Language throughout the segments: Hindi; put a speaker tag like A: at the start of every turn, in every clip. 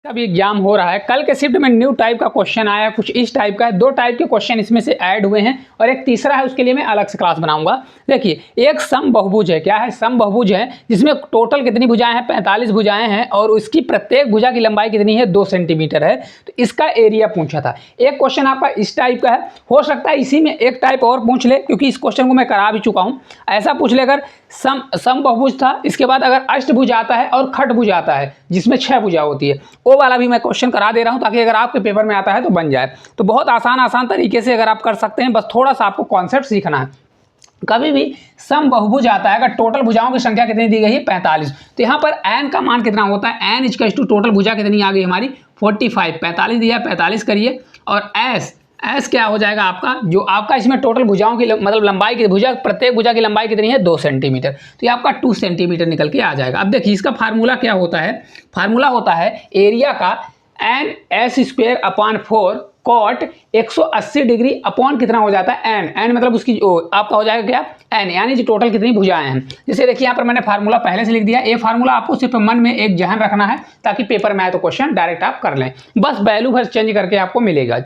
A: का भी एग्जाम हो रहा है। कल के शिफ्ट में न्यू टाइप का क्वेश्चन आया, कुछ इस टाइप का है। 2 टाइप के क्वेश्चन इसमें से ऐड हुए हैं और एक तीसरा है, उसके लिए मैं अलग से क्लास बनाऊंगा। देखिए, एक सम बहुभुज है। क्या है? सम बहुभुज है, जिसमें टोटल कितनी भुजाएं हैं? 45 भुजाएं हैं और उसकी प्रत्येक भुजा की लंबाई कितनी है? 2 सेंटीमीटर है। तो इसका एरिया पूछा था। एक क्वेश्चन आपका इस टाइप का है, हो सकता है इसी में एक टाइप और पूछ ले, क्योंकि इस क्वेश्चन को मैं करा भी चुका हूँ। ऐसा पूछ ले अगर सम बहुभुज था, इसके बाद अगर अष्टभुज आता है और खटभुज आता है जिसमें 6 भुजा होती है, वो वाला भी मैं क्वेश्चन करा दे रहा हूं, ताकि अगर आपके पेपर में आता है तो बन जाए। तो बहुत आसान तरीके से अगर आप कर सकते हैं, बस थोड़ा सा आपको कॉन्सेप्ट सीखना है। कभी भी सम बहुभुज आता है, अगर टोटल भुजाओं की संख्या कितनी दी गई है? 45। तो यहाँ पर n का मान कितना होता है? n इक्वल टू टोटल भुजा कितनी आ गई हमारी? 45। 45 दिया है, 45 करिए। और s क्या हो जाएगा आपका? जो आपका इसमें टोटल भुजाओं की मतलब लंबाई की भुजा, प्रत्येक भुजा की लंबाई कितनी है? 2 सेंटीमीटर। तो ये आपका 2 सेंटीमीटर निकल के आ जाएगा। अब देखिए, इसका फार्मूला क्या होता है? फार्मूला होता है एरिया का n/s² upon 4 cot 180 degree upon कितना हो जाता है? n मतलब उसकी आपका हो जाएगा क्या? n, यानी जो टोटल कितनी भुजाएं हैं। जैसे देखिए, यहाँ पर मैंने फार्मूला पहले से लिख दिया। ये फार्मूला आपको सिर्फ मन में एक जहन रखना है, ताकि पेपर में आए तो क्वेश्चन डायरेक्ट आप कर लें। बस वैल्यू भर चेंज करके आपको मिलेगा।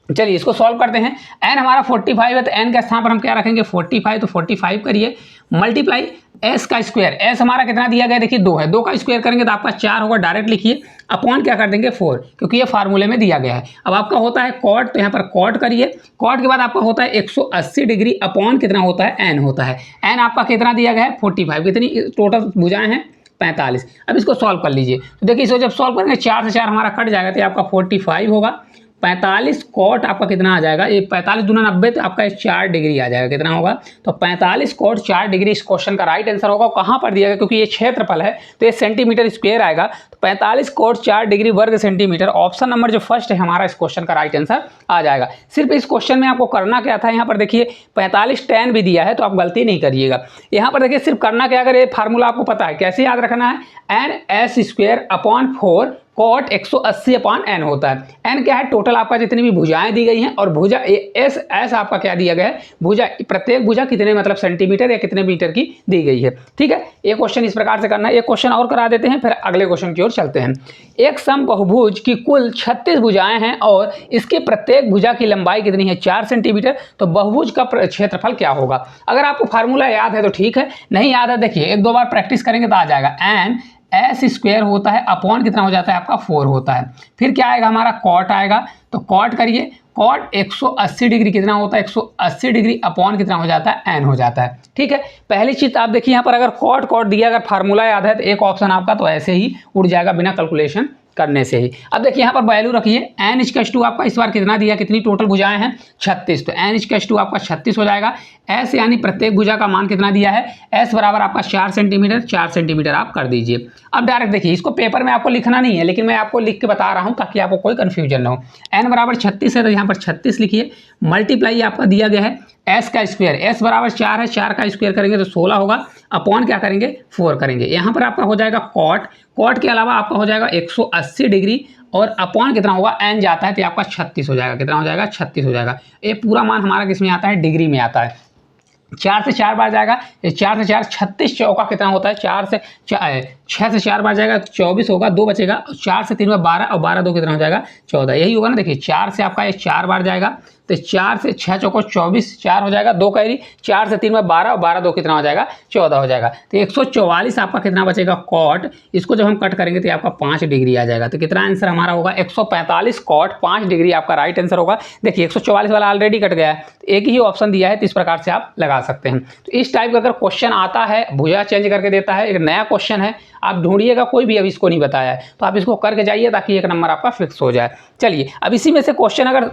A: चलिए इसको सॉल्व करते हैं। n हमारा 45 है, तो n के स्थान पर हम क्या रखेंगे? 45। तो 45 करिए, मल्टीप्लाई s का स्क्वायर। s हमारा कितना दिया गया? देखिए 2 है, 2 का स्क्वायर करेंगे तो आपका 4 होगा। डायरेक्ट लिखिए, अपॉन क्या कर देंगे? 4, क्योंकि ये फार्मूले में दिया गया है। अब आपका होता है कॉट, तो यहाँ पर कॉट करिए। कॉट के बाद आपका होता है 180 डिग्री अपॉन कितना होता है? n होता है। n आपका कितना दिया गया है? 45। कितनी टोटल भुजाएं हैं? 45। अब इसको सॉल्व कर लीजिए। तो देखिए, इसको जब सॉल्व करेंगे 4 से 4 हमारा कट जाएगा, तो आपका 45 होगा। 45 कॉट आपका कितना आ जाएगा? ये 45 दूना 90, तो आपका 4 डिग्री आ जाएगा। कितना होगा? तो 45 कॉट 4 डिग्री इस क्वेश्चन का राइट आंसर होगा। कहाँ पर दिया गया? क्योंकि ये क्षेत्रफल है तो ये सेंटीमीटर स्क्वायर आएगा। तो 45 कॉट 4 डिग्री वर्ग सेंटीमीटर, ऑप्शन नंबर जो फर्स्ट है हमारा इस क्वेश्चन का राइट आंसर आ जाएगा। सिर्फ इस क्वेश्चन में आपको करना क्या था? यहाँ पर देखिए 45 tan भी दिया है, तो आप गलती नहीं करिएगा। यहाँ पर देखिए सिर्फ करना क्या? अगर ये फार्मूला आपको पता है, कैसे याद रखना है? n/s² upon 4 cot 180 upon n होता है। n क्या है? टोटल आपका जितनी भी भुजाएं दी गई हैं, और भुजा s आपका क्या दिया गया है? भुजा, प्रत्येक भुजा कितने मतलब सेंटीमीटर या कितने मीटर की दी गई है। ठीक है, ये क्वेश्चन इस प्रकार से करना है। एक क्वेश्चन और करा देते हैं, फिर अगले क्वेश्चन की ओर चलते हैं। एक सम बहुभुज की कुल 36 भुजाएं हैं और इसके प्रत्येक भुजा की लंबाई कितनी है? 4 सेंटीमीटर। तो बहुभुज का क्षेत्रफल क्या होगा? अगर आपको फार्मूला याद है तो ठीक है, नहीं याद है देखिए 1-2 बार प्रैक्टिस करेंगे तो आ जाएगा। n/s² होता है अपॉन कितना हो जाता है आपका? 4 होता है। फिर क्या आएगा हमारा? कॉट आएगा। तो कॉट करिए, कॉट 180 डिग्री कितना होता है? 180 डिग्री अपॉन कितना हो जाता है? n हो जाता है। ठीक है, पहली चीज आप देखिए, यहाँ पर अगर कॉट दिया, अगर फार्मूला याद है तो एक ऑप्शन आपका तो ऐसे ही उड़ जाएगा बिना कैलकुलेशन करने से ही। अब देखिए यहाँ पर वैल्यू रखिए, n इक्वल टू आपका इस बार कितना दिया? कितनी टोटल भुजाएं हैं? 36। तो n इक्वल टू आपका 36 हो जाएगा। s यानी प्रत्येक भुजा का मान कितना दिया है? s बराबर आपका 4 सेंटीमीटर। 4 सेंटीमीटर आप कर दीजिए। अब डायरेक्ट देखिए, इसको पेपर में आपको लिखना नहीं है, लेकिन मैं आपको लिख के बता रहा हूँ ताकि आपको कोई कंफ्यूजन ना हो। n बराबर 36 है, तो यहाँ पर 36 लिखिए। मल्टीप्लाई आपका दिया गया है s का स्क्वायर। s बराबर 4 है, 4 का स्क्वायर करेंगे तो 16 होगा। अपॉन क्या करेंगे? 4 करेंगे। यहाँ पर आपका हो जाएगा कॉट के अलावा आपका हो जाएगा 180 डिग्री, और अपॉन कितना होगा? n जाता है तो आपका 36 हो जाएगा। कितना हो जाएगा? 36 हो जाएगा। ये पूरा मान हमारा किस में आता है? डिग्री में आता है। 4 से 4 बार जाएगा, 4 से 4 36 चौका कितना होता है? 6 से 4 बार जाएगा 24 होगा, 2 बचेगा। 4 से 3 बार 12, और 12 2 कितना हो जाएगा? 14। यही होगा ना। देखिए 4 से आपका ये 4 बार जाएगा, तो 4 से 6 चौको 24, 4 हो जाएगा, 2 कैरी। 4 से 3 बार 12, और 12 2 कितना हो जाएगा? 14 हो जाएगा। तो 144 आपका कितना बचेगा? कॉट। इसको जब हम कट करेंगे तो आपका 5 डिग्री आ जाएगा। तो कितना आंसर हमारा होगा? 145 कॉट 5 डिग्री आपका राइट आंसर होगा। देखिए 144 वाला ऑलरेडी कट गया है, तो एक ही ऑप्शन दिया है, तो इस प्रकार से आप लगा सकते हैं। तो इस टाइप का अगर क्वेश्चन आता है, भुजा चेंज करके देता है, एक नया क्वेश्चन है, आप ढूंढिएगा, कोई भी अभी इसको नहीं बताया है, तो आप इसको करके जाइए ताकि 1 नंबर आपका फिक्स हो जाए। चलिए, अब इसी में से क्वेश्चन अगर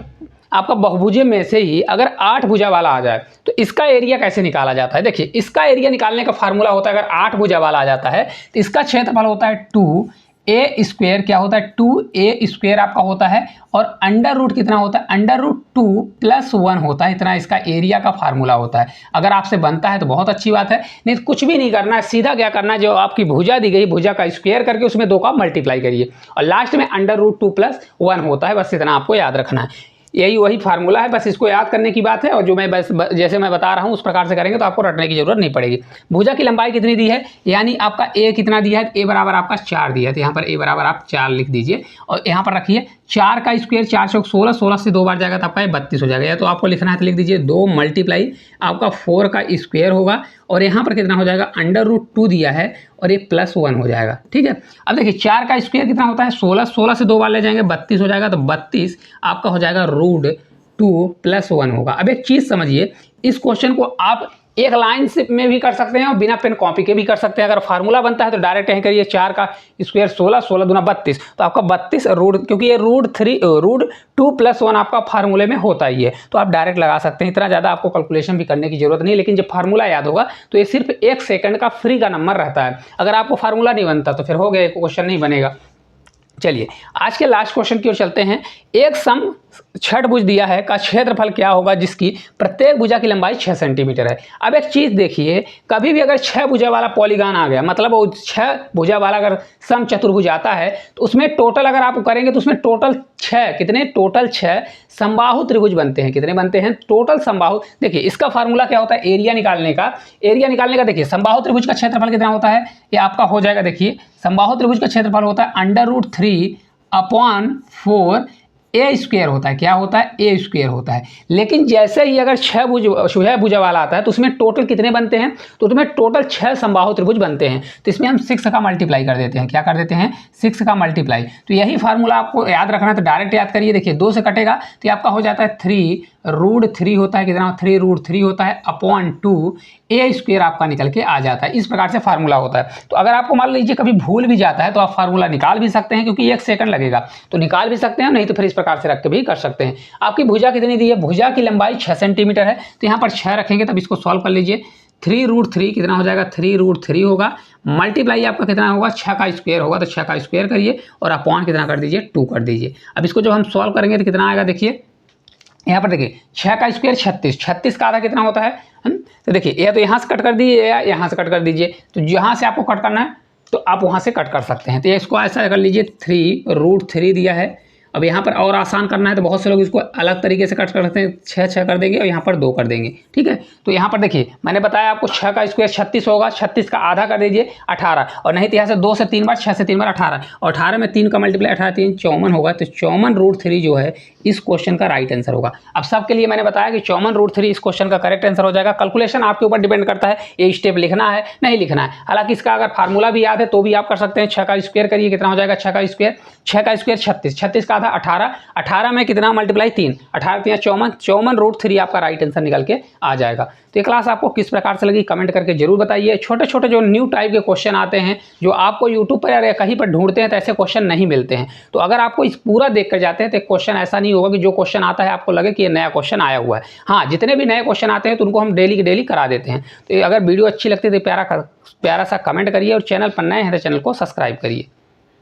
A: आपका बहुभुजे में से ही अगर 8 भुजा वाला आ जाए, तो इसका एरिया कैसे निकाला जाता है? देखिए, इसका एरिया निकालने का फार्मूला होता है, अगर 8 भुजा वाला आ जाता है तो इसका क्षेत्रफल होता है 2a²। क्या होता है? 2a² आपका होता है, और अंडर रूट कितना होता है? अंडर रूट 2 + 1 होता है। इतना इसका एरिया का फार्मूला होता है। अगर आपसे बनता है तो बहुत अच्छी बात है, नहीं तो कुछ भी नहीं करना है, सीधा क्या करना है? जो आपकी भुजा दी गई, भुजा का स्क्वायर करके उसमें 2 का मल्टीप्लाई करिए, और लास्ट में अंडर रूट 2 + 1 होता है। बस इतना आपको याद रखना है। यही वही फार्मूला है, बस इसको याद करने की बात है। और जो मैं बस जैसे मैं बता रहा हूँ उस प्रकार से करेंगे तो आपको रटने की जरूरत नहीं पड़ेगी। भुजा की लंबाई कितनी दी है, यानी आपका ए कितना दिया है, ए बराबर आपका 4 दिया है, तो यहाँ पर ए बराबर आप 4 लिख दीजिए। और यहाँ पर रखिए 4 का स्क्वायर, 4 चौक 16, 16 से 2 बार जाएगा तो आपका 32 हो जाएगा। या तो आपको लिखना है तो लिख दीजिए 2 मल्टीप्लाई आपका 4 का स्क्वायर होगा, और यहाँ पर कितना हो जाएगा, √2 दिया है और ये +1 हो जाएगा। ठीक है, अब देखिए 4 का स्क्वायर कितना होता है 16, 16 से 2 बार ले जाएंगे 32 हो जाएगा, तो 32 आपका हो जाएगा √2 +1 होगा। अब एक चीज़ समझिए, इस क्वेश्चन को आप एक लाइन से में भी कर सकते हैं और बिना पेन कॉपी के भी कर सकते हैं। अगर फार्मूला बनता है तो डायरेक्ट यहीं करिए, 4 का स्क्वायर 16, 16 दूना 32, तो आपका 32 क्योंकि ये √2 +1 आपका फार्मूले में होता ही है, तो आप डायरेक्ट लगा सकते हैं। इतना ज़्यादा आपको कैलकुलेशन भी करने की जरूरत नहीं, लेकिन जब फार्मूला याद होगा तो ये सिर्फ 1 सेकंड का फ्री का नंबर रहता है। अगर आपको फार्मूला नहीं बनता तो फिर हो गया, क्वेश्चन नहीं बनेगा। चलिए आज के लास्ट क्वेश्चन की ओर चलते हैं। एक सम षटभुज दिया है का क्षेत्रफल क्या होगा जिसकी प्रत्येक भुजा की लंबाई 6 सेंटीमीटर है। अब एक चीज़ देखिए, कभी भी अगर 6 भुजा वाला पॉलीगॉन आ गया, मतलब वो 6 भुजा वाला अगर सम चतुर्भुज आता है, तो उसमें टोटल अगर आप करेंगे तो उसमें टोटल 6 कितने, टोटल 6 समबाहु त्रिभुज बनते हैं। कितने बनते हैं टोटल समबाहु। देखिए इसका फार्मूला क्या होता है, एरिया निकालने का। एरिया निकालने का देखिए, समबाहु त्रिभुज का क्षेत्रफल कितना होता है, ये आपका हो जाएगा। देखिए समबाहु त्रिभुज का क्षेत्रफल होता है √3/4 ए स्क्वायर होता है। क्या होता है, ए स्क्वायर होता है। लेकिन जैसे ही अगर 6 भुजा वाला आता है तो उसमें टोटल कितने बनते हैं, तो उसमें टोटल 6 समबाहु त्रिभुज बनते हैं। तो इसमें हम 6 का मल्टीप्लाई कर देते हैं। क्या कर देते हैं, 6 का मल्टीप्लाई। तो यही फार्मूला आपको याद रखना है, तो डायरेक्ट याद करिए। देखिए 2 से कटेगा तो ये आपका हो जाता है 3√3 होता है। कितना, 3√3 होता है /2 ए स्क्वायर आपका निकल के आ जाता है। इस प्रकार से फार्मूला होता है। तो अगर आपको मान लीजिए कभी भूल भी जाता है तो आप फार्मूला निकाल भी सकते हैं, क्योंकि 1 सेकंड लगेगा, तो निकाल भी सकते हैं, नहीं तो फिर इस प्रकार से रख के भी कर सकते हैं। आपकी भुजा कितनी दी है, भुजा की लंबाई 6 सेंटीमीटर है, तो यहाँ पर 6 रखेंगे, तब इसको सॉल्व कर लीजिए। 3√3 कितना हो जाएगा, 3√3 होगा, मल्टीप्लाई आपका कितना होगा, 6 का स्क्वायर होगा, तो 6 का स्क्वायर करिए और अपॉन कितना कर दीजिए, 2 कर दीजिए। अब इसको जब हम सॉल्व करेंगे तो कितना आएगा, देखिए यहाँ पर देखिए 6 का स्क्वायर 36, 36 का आधा कितना होता है। तो देखिए या तो यहाँ से कट कर दीजिए या यहाँ से कट कर दीजिए। तो जहाँ से आपको कट करना है तो आप वहाँ से कट कर सकते हैं। तो इसको ऐसा कर लीजिए, 3√3 दिया है। अब यहाँ पर और आसान करना है तो बहुत से लोग इसको अलग तरीके से कट कर सकते हैं, 6 कर देंगे और यहाँ पर 2 कर देंगे। ठीक है, तो यहाँ पर देखिए मैंने बताया आपको 6 का स्क्वायर 36 होगा, 36 का आधा कर दीजिए 18, और नहीं तो यहाँ से 2 से 3 बार, 6 से 3 बार 18, और 18 में 3 का मल्टीप्लाई 18 3 54 होगा। तो 54√3 जो है इस क्वेश्चन का राइट आंसर होगा। अब सबके लिए मैंने बताया कि 54√3 इस क्वेश्चन का करेक्ट आंसर हो जाएगा। कैलकुलेशन आपके ऊपर डिपेंड करता है, ये स्टेप लिखना है नहीं लिखना है। हालांकि इसका अगर फार्मूला भी याद है तो भी आप कर सकते हैं। 6 का स्क्वायर करिए, कितना हो जाएगा, 6 का स्क्वायर 36, 36 का आधा 18, 18 में कितना मल्टीप्लाई 3, 18 3 54, 54√3 आपका राइट आंसर निकल के आ जाएगा। तो ये क्लास आपको किस प्रकार से लगी कमेंट करके जरूर बताइए। छोटे छोटे जो न्यू टाइप के क्वेश्चन आते हैं, जो आपको यूट्यूब पर या कहीं पर ढूंढते हैं तो ऐसे क्वेश्चन नहीं मिलते हैं। तो अगर आपको इस पूरा देख कर जाते हैं तो क्वेश्चन ऐसा नहीं होगा कि जो क्वेश्चन आता है आपको लगे कि ये नया क्वेश्चन आया हुआ है। हाँ, जितने भी नए क्वेश्चन आते हैं तो उनको हम डेली की डेली करा देते हैं। तो अगर वीडियो अच्छी लगती है तो प्यारा सा कमेंट करिए, और चैनल पर नए हैं तो चैनल को सब्सक्राइब करिए।